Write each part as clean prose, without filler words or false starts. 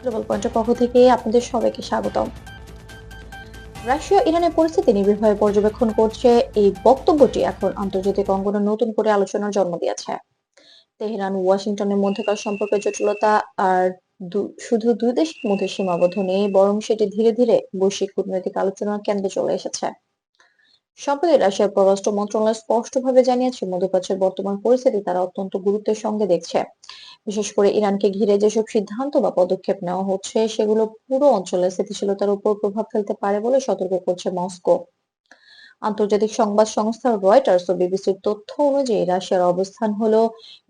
Global পয়েন্টের পক্ষ থেকে আপনাদের সবাইকে স্বাগতম। রাশিয়া ইরানের পরিস্থিতি নিবিড়ভাবে পর্যবেক্ষণ করছে, এই বক্তব্যটি এখন আন্তর্জাতিক অঙ্গনে নতুন করে আলোচনার জন্ম দিয়েছে। তেহরান ওয়াশিংটনের মধ্যকার সম্পর্কের জটিলতা আর শুধু দুই দেশের মধ্যে সীমাবদ্ধ নেই, বরং সেটি ধীরে ধীরে বৈশ্বিক কূটনৈতিক আলোচনার কেন্দ্রে চলে এসেছে। সম্প্রতি রাশিয়ার পররাষ্ট্র মন্ত্রণালয় স্পষ্টভাবে জানিয়েছে, মধ্যপ্রাচ্যের বর্তমান পরিস্থিতি তারা অত্যন্ত গুরুত্বের সঙ্গে দেখছে। বিশেষ করে ইরানকে ঘিরে যেসব সিদ্ধান্ত বা পদক্ষেপ নেওয়া হচ্ছে, সেগুলো পুরো অঞ্চলের স্থিতিশীলতার উপর প্রভাব ফেলতে পারে বলে সতর্ক করছে মস্কো। আন্তর্জাতিক সংবাদ সংস্থা রয়টার্স ও বিবিসির তথ্য অনুযায়ী রাশিয়ার অবস্থান হলো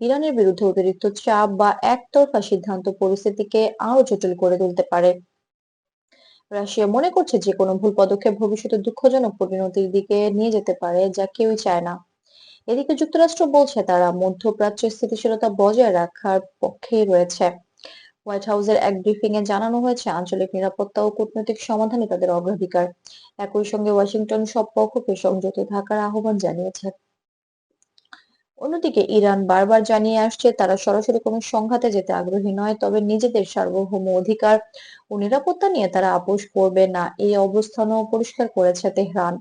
ইরানের বিরুদ্ধে অতিরিক্ত চাপ বা একতরফা সিদ্ধান্ত পরিস্থিতিকে আরো জটিল করে তুলতে পারে। রাশিয়া মনে করছে যে কোনো ভুল পদক্ষেপ ভবিষ্যতে দুঃখজনক পরিণতির দিকে নিয়ে যেতে পারে, যা কেউই চায় না। এদিকে যুক্তরাষ্ট্র বলছে তারা মধ্যপ্রাচ্যের স্থিতিশীলতা বজায় রাখার পক্ষেই রয়েছে। হোয়াইট হাউসের এক ব্রিফিং এ জানানো হয়েছে, আঞ্চলিক নিরাপত্তা ও কূটনৈতিক সমাধানই তাদের অগ্রাধিকার। একই সঙ্গে ওয়াশিংটন সব পক্ষকে সংযত থাকার আহ্বান জানিয়েছে। অন্যদিকে ইরান বারবার জানিয়ে আসছে তারা সরাসরি কোনো সংঘাতে যেতে আগ্রহী নয়, তবে নিজেদের সার্বভৌম অধিকার ও নিরাপত্তা নিয়ে তারা আপোষ করবে না, এই অবস্থানও পরিষ্কার করেছে তেহরান।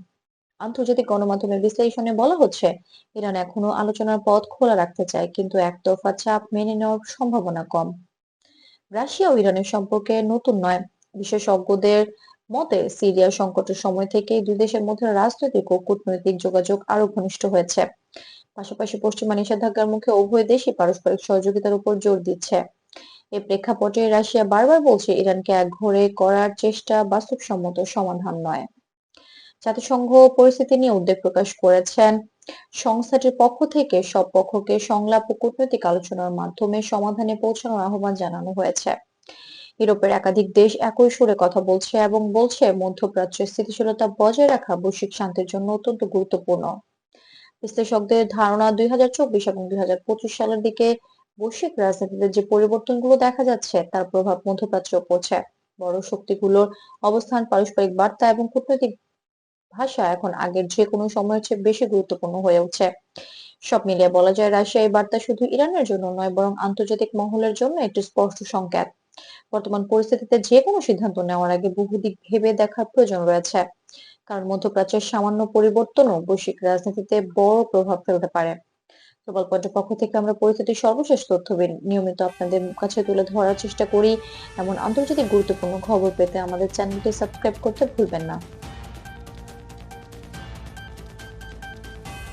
আন্তর্জাতিক গণমাধ্যমের বিশ্লেষণে বলা হচ্ছে, ইরান এখনো আলোচনার পথ খোলা রাখতে চায়, কিন্তু একতরফা চাপ মেনে নেওয়ার সম্ভাবনা কম। রাশিয়া ও ইরানের সম্পর্কে নতুন নয়। বিশেষজ্ঞদের মতে সিরিয়া সংকটের সময় থেকেই দুই দেশের মধ্যে রাজনৈতিক ও কূটনৈতিক যোগাযোগ আরো ঘনিষ্ঠ হয়েছে। পাশাপাশি পশ্চিমা নিষেধাজ্ঞার মুখে উভয় দেশই পারস্পরিক সহযোগিতার উপর জোর দিচ্ছে। এই প্রেক্ষাপটে রাশিয়া বারবার বলছে, ইরানকে একঘরে করার চেষ্টা বাস্তবসম্মত সমাধান নয়। জাতিসংঘ পরিস্থিতি নিয়ে উদ্বেগ প্রকাশ করেছেন। সংস্থাটির পক্ষ থেকে সব পক্ষকে সংলাপ ও কূটনৈতিক আলোচনার মাধ্যমে সমাধানে পৌঁছানোর আহ্বান জানানো হয়েছে। ইউরোপের একাধিক দেশ একই সুরে কথা বলছে এবং বলছে মধ্যপ্রাচ্যের স্থিতিশীলতা বজায় রাখা বৈশ্বিক শান্তির জন্য অত্যন্ত গুরুত্বপূর্ণ। বিশ্লেষকদের ধারণা, 2024 এবং 2025 সালের দিকে বৈশ্বিক রাজনীতিতে যে পরিবর্তনগুলো দেখা যাচ্ছে, তার প্রভাব মধ্যপ্রাচ্যেও পড়ছে। বড় শক্তিগুলোর অবস্থান, পারস্পরিক বার্তা এবং কূটনৈতিক ভাষা এখন আগের যে কোনো সময়ের চেয়ে বেশি গুরুত্বপূর্ণ হয়ে উঠছে। সব মিলিয়ে বলা যায়, রাশিয়া এই বার্তা শুধু ইরানের জন্য নয়, বরং আন্তর্জাতিক মহলের জন্য একটি স্পষ্ট সংকেত। বর্তমান পরিস্থিতিতে যে কোনো সিদ্ধান্ত নেওয়ার আগে বহুদিক ভেবে দেখার প্রয়োজন রয়েছে, কারণ মধ্যপ্রাচ্যের সামান্য পরিবর্তনও বৈশ্বিক রাজনীতিতে বড় প্রভাব ফেলতে পারে। গ্লোবাল পয়েন্টের পক্ষ থেকে আমরা পরিস্থিতির সর্বশেষ তথ্য নিয়মিত আপনাদের কাছে তুলে ধরার চেষ্টা করি। এমন আন্তর্জাতিক গুরুত্বপূর্ণ খবর পেতে আমাদের চ্যানেলটি সাবস্ক্রাইব করতে ভুলবেন না।